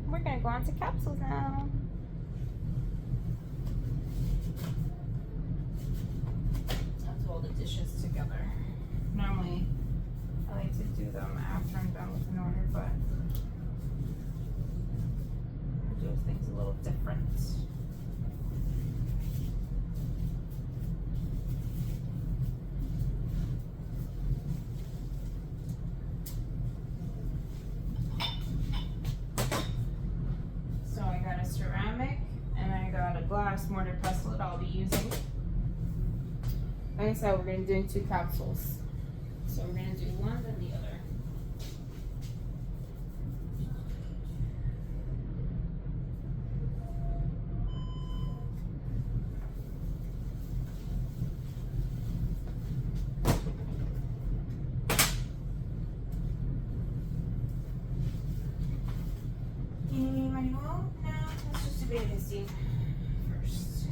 we're gonna go on to capsules now. I'll do all the dishes together. Normally, I like to do them after I'm done with an order, but I do things a little different. So I got a ceramic and I got a glass mortar pestle that I'll be using. Like I said, we're going to be doing 2 capsules. So we're going to do one, then the other. Anybody know? No, let's just do Betahistine first.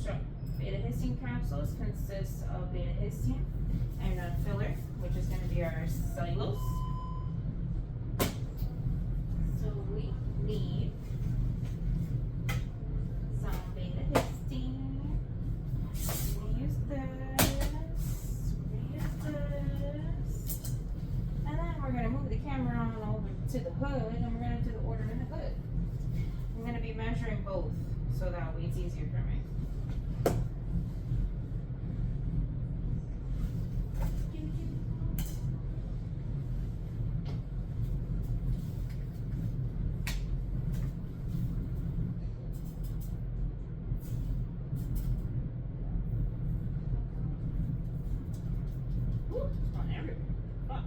So, Betahistine capsules consists of betahistine and a filler, which is going to be our cellulose. So we need some betahistine. We're gonna use this. And then we're gonna move the camera on over to the hood, and we're gonna do the order in the hood. I'm gonna be measuring both, so that way it's easier for me. Ooh, it's on everywhere. Fuck.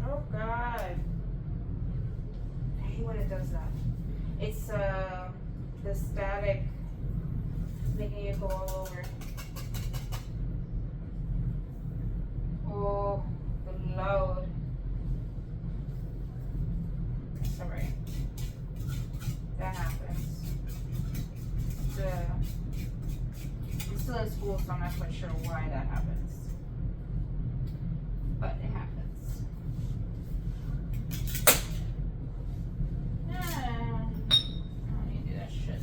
Oh God. I hate when it does that. It's the static making it go all over. Oh, the loud. It's alright. That happens. I'm still in school, so I'm not quite sure why that happens. But it happens. I don't need to do that shit.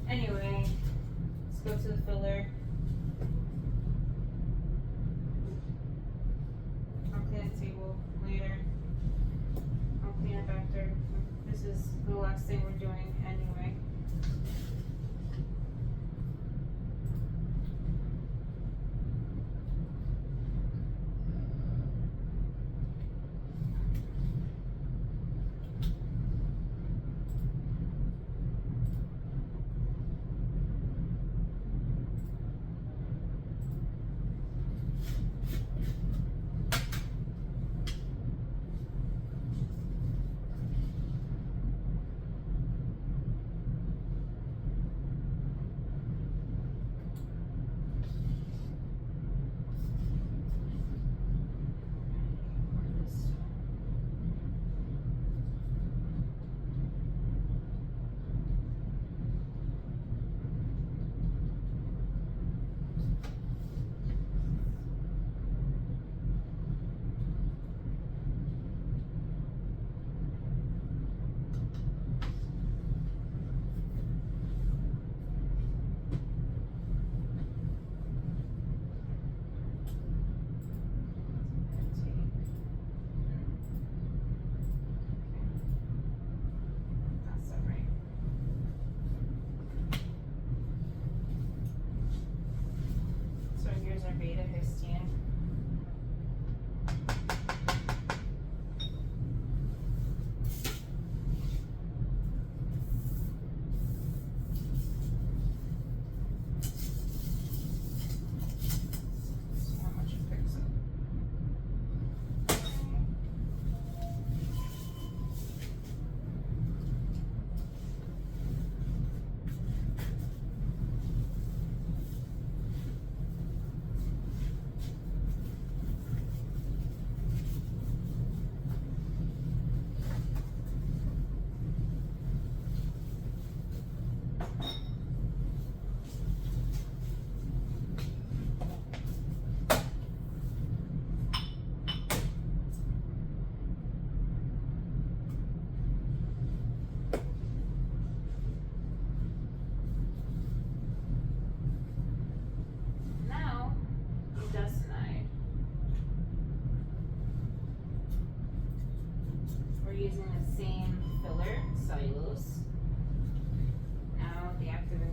Anyway, let's go to the filler. I'll clean the table later. I'll clean up after. This is the last thing we're doing anyway.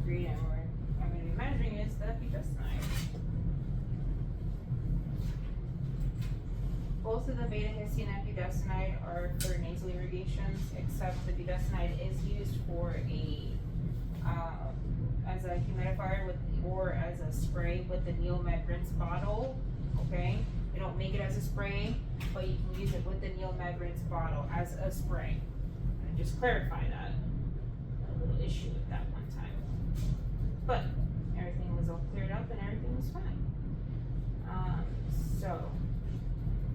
ingredient I'm going to be measuring is the budesonide. Both of the betahistine and budesonide are for nasal irrigations, except the budesonide is used for as a humidifier or as a spray with the Neomed rinse bottle. Okay, we don't make it as a spray, but you can use it with the Neomed rinse bottle as a spray. And just clarify that. A little issue with that one time, but everything was all cleared up and everything was fine. So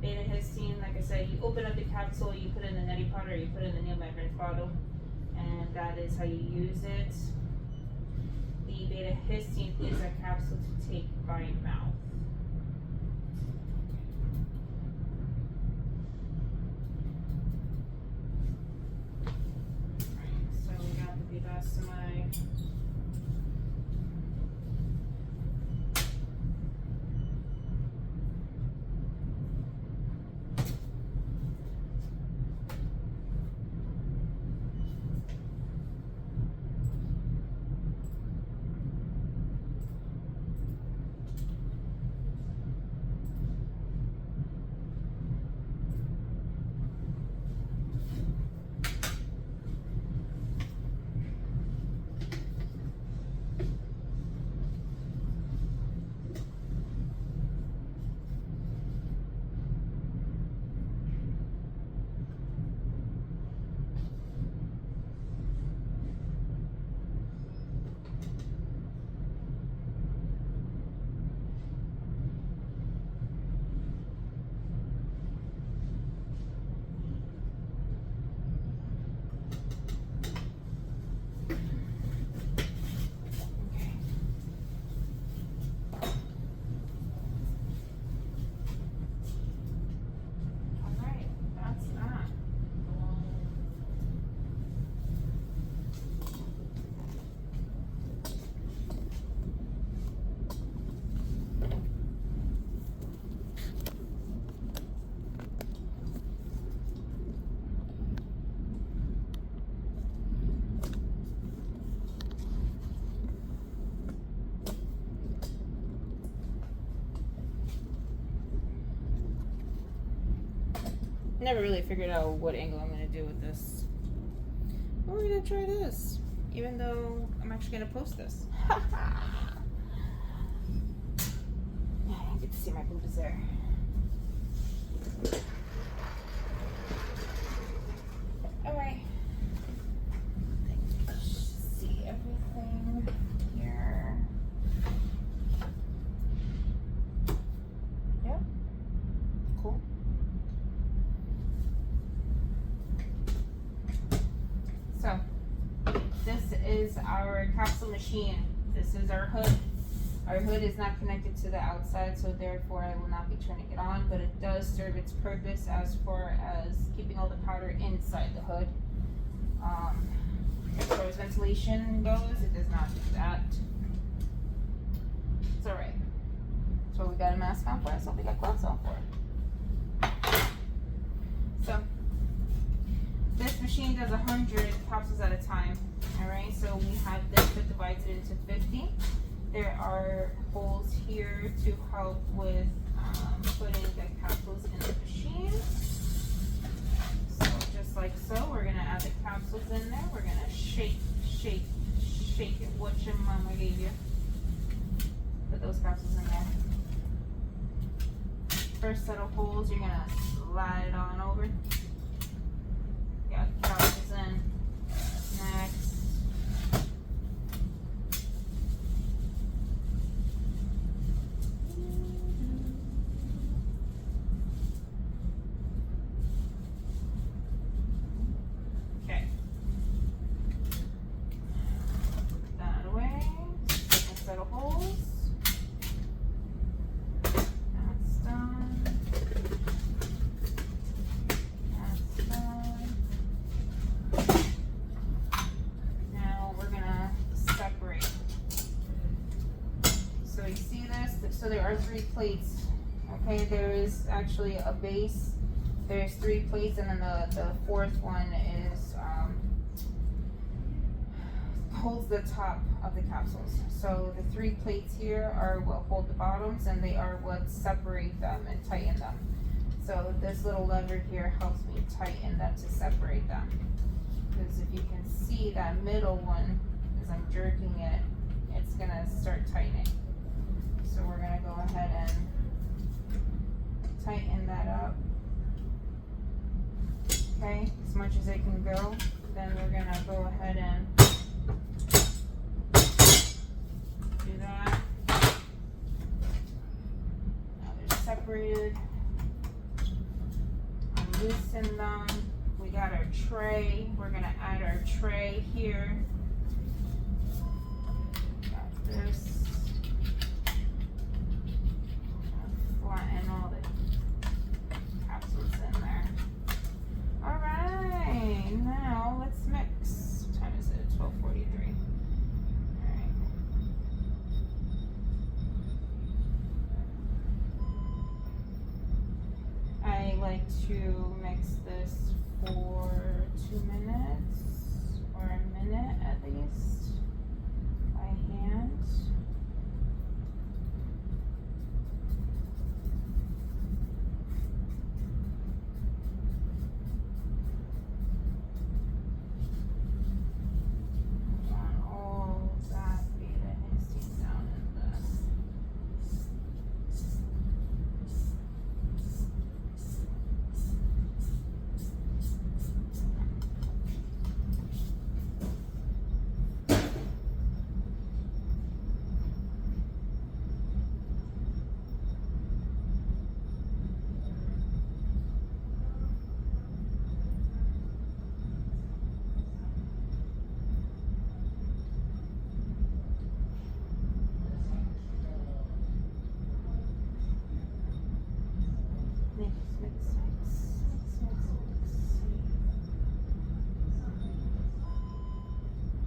betahistine, like I said, you open up the capsule, you put in the neti pot, or you put in the Neomed rinse bottle, and that is how you use it. The betahistine is a capsule to take by mouth. Alright, so we got the budesonide. Never really figured out what angle I'm going to do with this. Well, we're going to try this, even though I'm actually going to post this. Yeah, I get to see my boobs there. Alright. See everything here. Yep. Cool. So, this is our capsule machine. This is our hood. Our hood is not connected to the outside, so therefore I will not be turning it on, but it does serve its purpose as far as keeping all the powder inside the hood. As far as ventilation goes, it does not do that. It's alright. That's what we got a mask on for, that's what we got gloves on for. So, this machine does 100 capsules at a time. Alright, so we have this that divides it into 50. There are holes here to help with putting the capsules in the machine. So just like so, we're going to add the capsules in there. We're going to shake, shake, shake it. What your mama gave you. Put those capsules in there. First set of holes, you're going to slide it on over. Got the capsules in. Next. So there are 3 plates. Okay, there is actually a base. There's 3 plates, and then the 4th one is holds the top of the capsules. So the 3 plates here are what hold the bottoms, and they are what separate them and tighten them. So this little lever here helps me tighten them to separate them. Because if you can see that middle one, as I'm jerking it, it's gonna start tightening. So we're gonna go ahead and tighten that up. Okay, as much as it can go. Then we're gonna go ahead and do that. Now they're separated. Loosen them. We got our tray. We're gonna add our tray here. Got this. Flatten all the capsules in there. All right, now let's mix. What time is it? 12:43. All right. I like to mix this for 2 minutes or a minute at least by hand. I want all that betahistine down in this.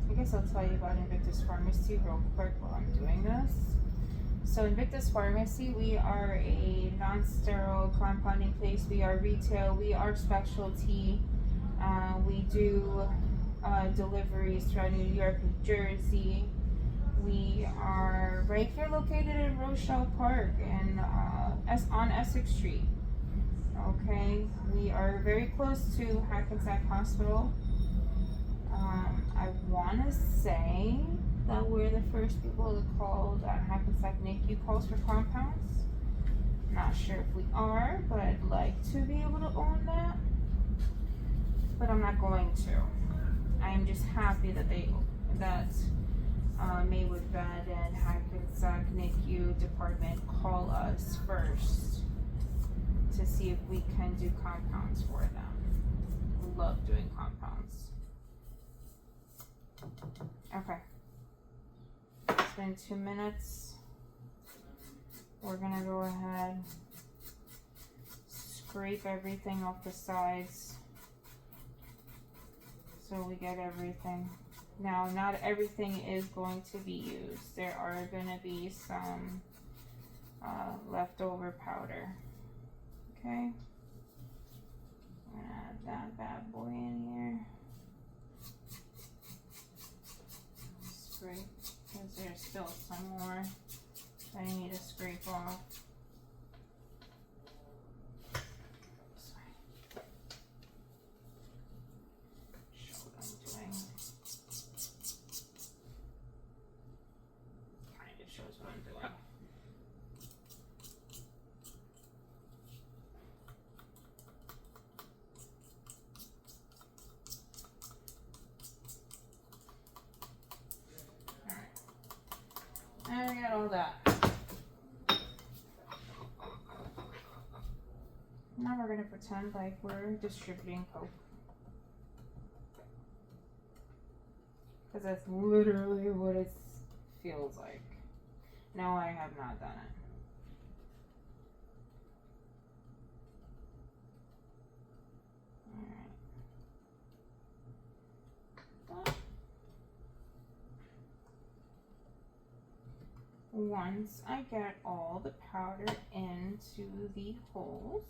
I guess I'll tell you about Invictus Pharmacy real quick while I'm doing this. So Invictus Pharmacy, we are a non-sterile compounding place. We are retail, we are specialty. We do deliveries throughout New York, New Jersey. We are right here located in Rochelle Park and on Essex Street. Okay, we are very close to Hackensack Hospital. I want to say that we're the first people that called Hackensack NICU calls for compounds. Not sure if we are, but I'd like to be able to own that. But I'm not going to. I am just happy that Maywood Vet and Hackensack NICU department call us first to see if we can do compounds for them. We love doing compounds. Okay. It's been 2 minutes. We're gonna go ahead, scrape everything off the sides so we get everything. Now, not everything is going to be used. There are gonna be some leftover powder. Okay. I'm gonna add that bad boy in here. Scrape, because there's still some more that I need to scrape off. This way. Show what I'm doing. Kind of shows what I'm doing. And we got all that. Now we're gonna pretend like we're distributing Coke. Because that's literally what it feels like. No, I have not done it. Alright. Once I get all the powder into the holes,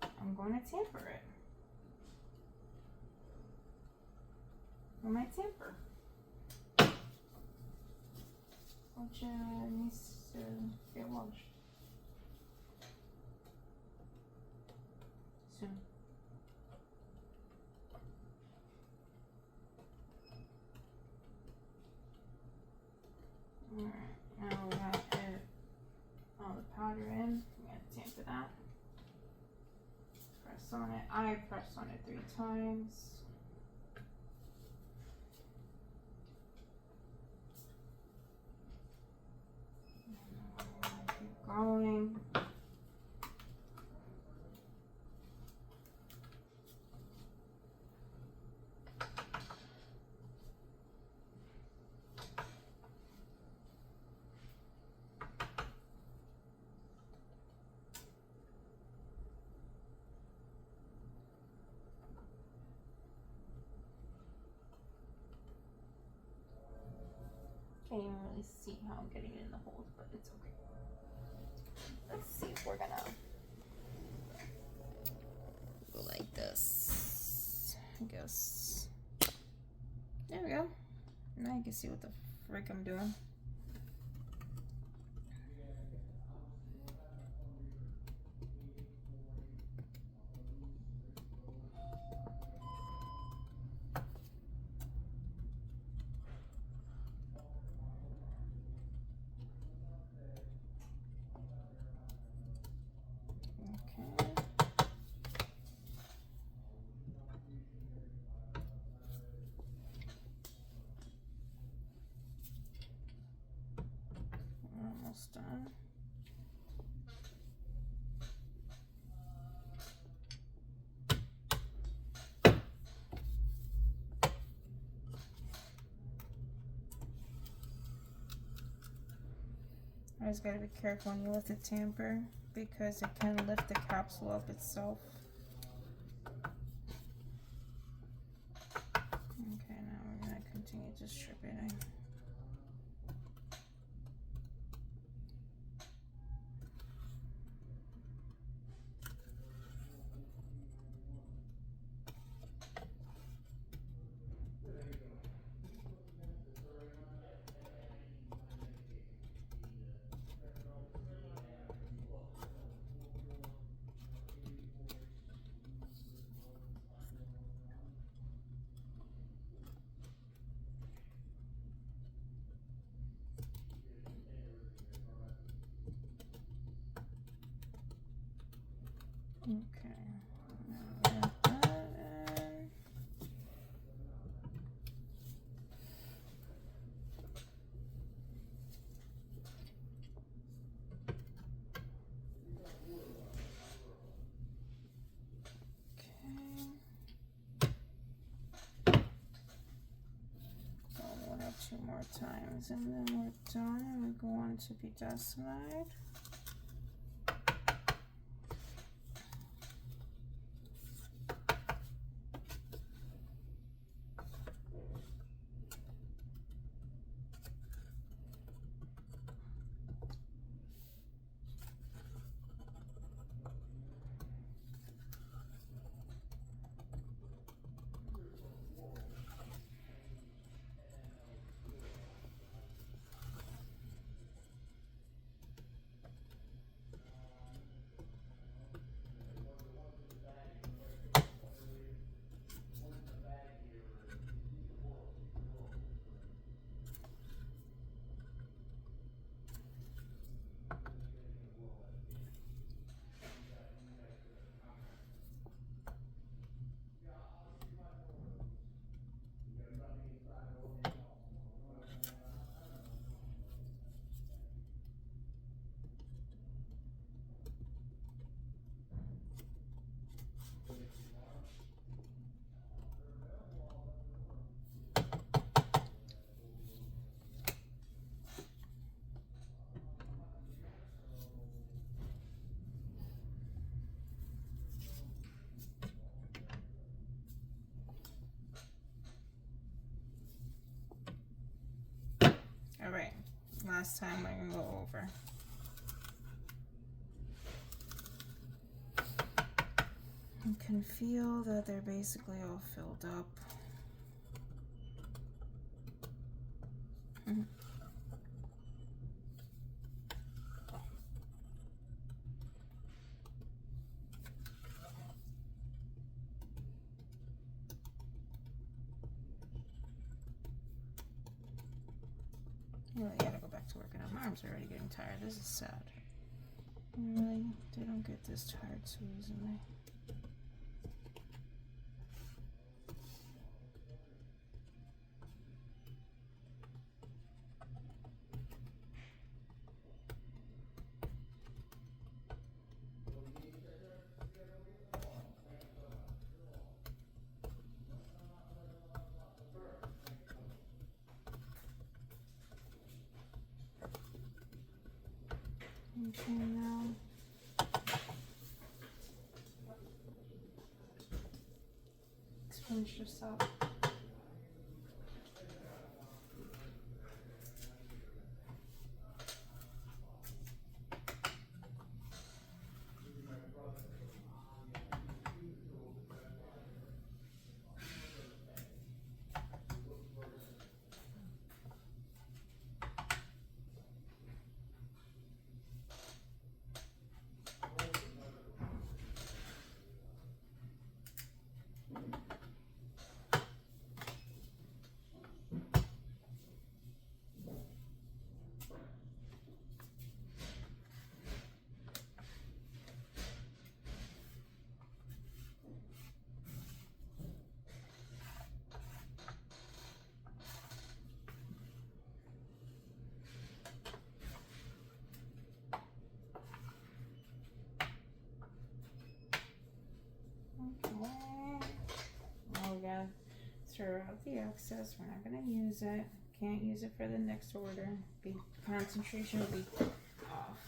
I'm going to tamper it. with my tamper, which needs to get washed soon. Alright, now we got all the powder in. I'm gonna tamper that. Press on it. I pressed on it 3 times. Keep going. Can't even really see how I'm getting it in the holes, but it's okay. Let's see if we're gonna go like this. I guess. There we go. Now you can see what the frick I'm doing. Okay. We're almost done. I just gotta be careful when you lift the tamper because it can lift the capsule up itself. Okay, now we're gonna continue distributing. Okay. Now we got that in. Go 1 or 2 more times and then we're done and we go on to budesonide. All right, last time we're gonna go over. You can feel that they're basically all filled up. Really gotta go back to working out. My arms are already getting tired. This is sad. Really, they don't get this tired so easily. Okay, now let's finish this up. Now we gotta throw out the excess. We're not gonna use it. Can't use it for the next order. Concentration will be off.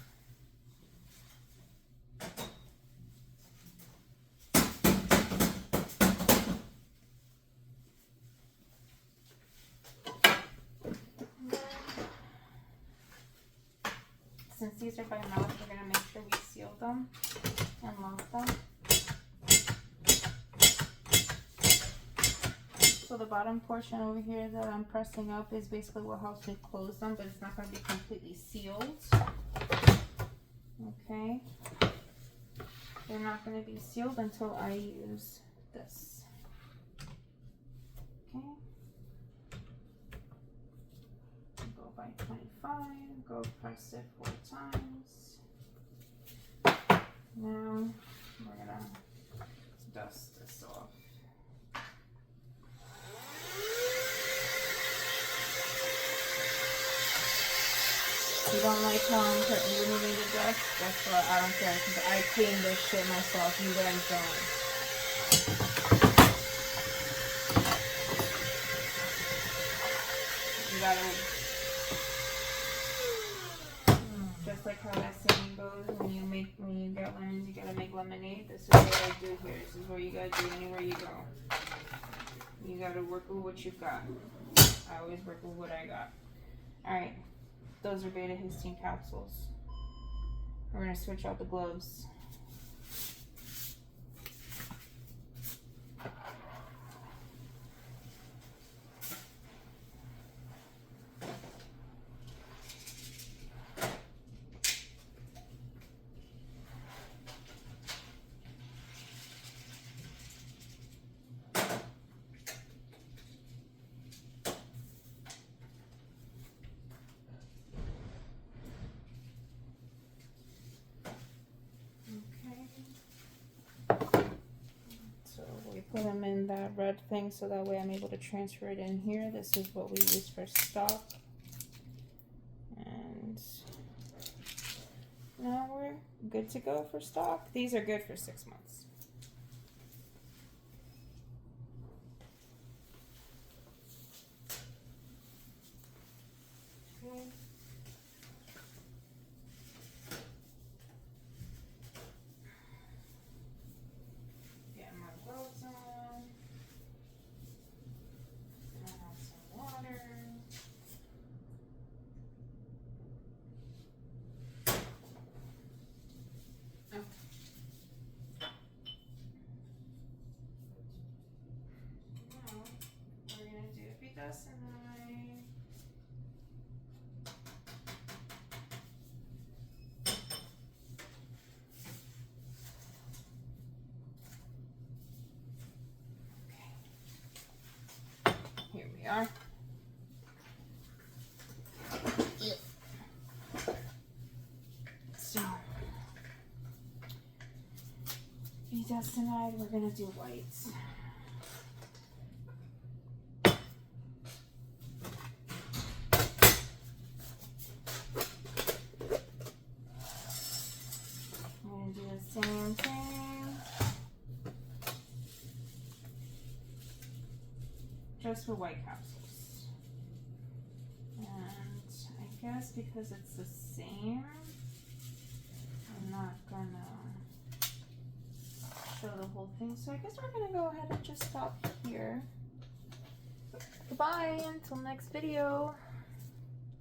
Since these are by mouth, we're gonna make sure we seal them and lock them. So the bottom portion over here that I'm pressing up is basically what helps me close them, but it's not going to be completely sealed. Okay. They're not going to be sealed until I use this. Okay. Go by 25, go press it 4 times. Now we're going to dust this off. If you don't like how I'm removing the dust, that's what I don't care, because I clean this shit myself. You guys don't. You gotta, just like how that saying goes, when you get lemons, you gotta make lemonade. This is what I do here. This is what you gotta do anywhere you go. You gotta work with what you've got. I always work with what I got. Alright. Those are Betahistine capsules. We're going to switch out the gloves. Put them in that red thing so that way I'm able to transfer it in here. This is what we use for stock. And now we're good to go for stock. These are good for 6 months. Okay. we are. Yep. So, Budesonide, we're gonna do whites. I'm gonna do the same thing, just for white capsules. And I guess because it's the same, I'm not gonna show the whole thing. So I guess we're gonna go ahead and just stop here. Goodbye until next video.